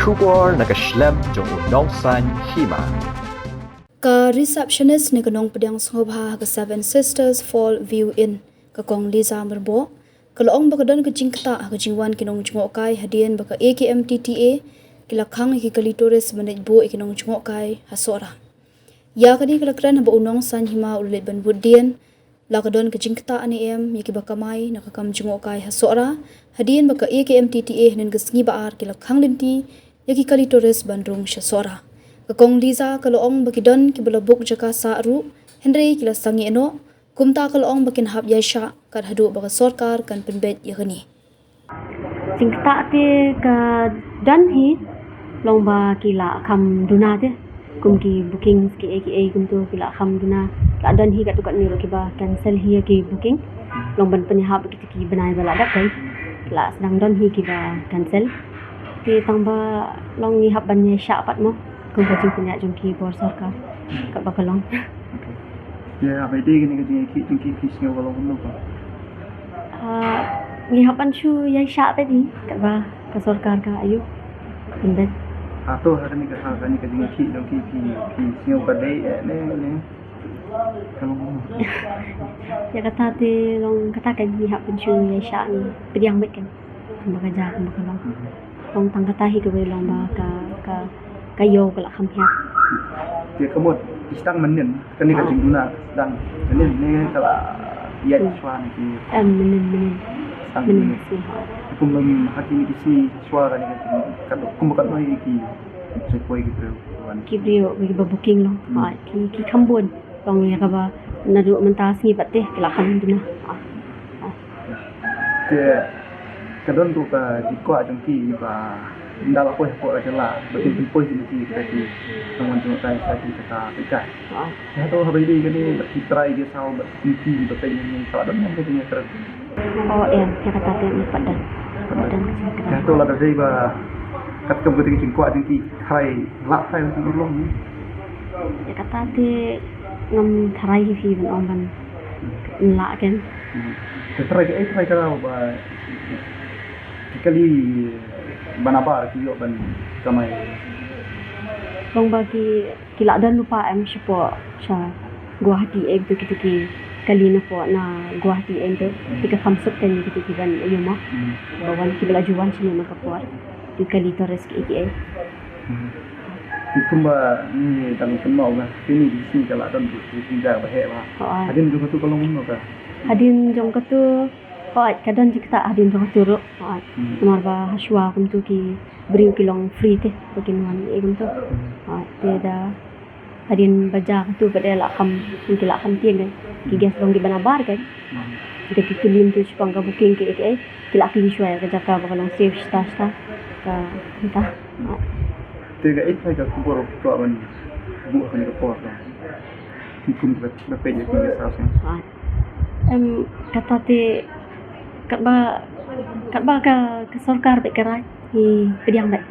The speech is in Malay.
Shubor nakaslem jong unong san hima. Ka receptionist ni kanong pedang sngobha ka Seven Sisters Fall View Inn ka kong Liza Merbo kaloong bakadon ka jingkata ka jingwan kinong jungokai hadian baka AKMTTA kilakhang ikikali tourist manajbo ikinong jungokai hasora ya kadi kalakran ba unong san hima ulit ban budien lakadon ka jingkata ani yaki baka mai nakakam jungokai hasora hadian baka AKMTTA nen gasngi baar kilakhang linti yaki kali tourist bandrung hasora Kakong Liza kaloong bakidon kibalabok jaka sa aru Henry kila sangi eno kumta kaloong bakin hap yaisha kad hadu baka sorkar kan penbet yakani. Singkta te ka dan hi lomba kila kham duna te kum ki booking ki AKA kum tu kila kham duna ka dan hi ka tu kat ni ro ki ba cancel hi ki booking lomban penihap ki banai bala dak kai kila sedang dan hi ki ba cancel ti tangba long ni hap ban yaisha pat mo kung kajing punya jungki bor sarkar kat bakalong. Ya, apa dia kena kajing jungki kisnya kalau pun apa? Ni hapan shu yai syak tadi kat ba ka sarkar ka ayu. Pendet. Atau hari ni kajing jungki kisnya pada ni kalau pun. Ya kata te long kata kan ni hapan shu yai syak ni pediang bet kan. Bakaja bakalong. Long tang kata hi ke long ba ka kayo kala khampiak Dia kemud istang menen kan ni kajing guna sedang ni kalau ia suara ni menen istang menen menen si aku belum hati ni isi suara ni kajing kan aku bukan lagi ki sekoi gitu kan ki brio bagi booking long ki khambon long ya ka ba nadu mentas ni batte kala kham dina dia kadon tu ka jikwa jungki ba ndala ko ko la betul poi ni ki teman tu kai tadi kata ikan ya tu hari ni kini try dia sao berhenti betul ni tak ada yang dia keren ya kata te ni padan ya tu lah dari ba kat kem ketika jingkwa jingki try lak sai untuk ulung ni ya kata te ngam tharai fi ban ong ban la kan try kalau ba kali banabar ki yo ban kamai long bagi kila dan lupa em sipo sa Guwahati em tu kitiki kali na po na Guwahati em tu tika khamsat kan kitiki ban ayo mo bawan ki bela juwan sini makapuar tu kali torres ki AKA kumba ni dang kenal lah ini di sini kalau dan tu tinggal bahaya lah hadin juga tu kalau mun ka hadin jong katu kadang jika hadin jong turuk nomor ba haswa kum tu ki bring kilong free te bakin wan kum tu te da hadin baja tu pada la kham kila kham tiang ki gas long di banabar kan kita kilim tu supang ka booking ke AKA kila kili shwa ka jaka ba long safe sta ka entah tega itu ka kubur tu ban bu kan ka por ka kum ba pe ni ki sa kata te kat ba ka sarkar be kerai pediang bat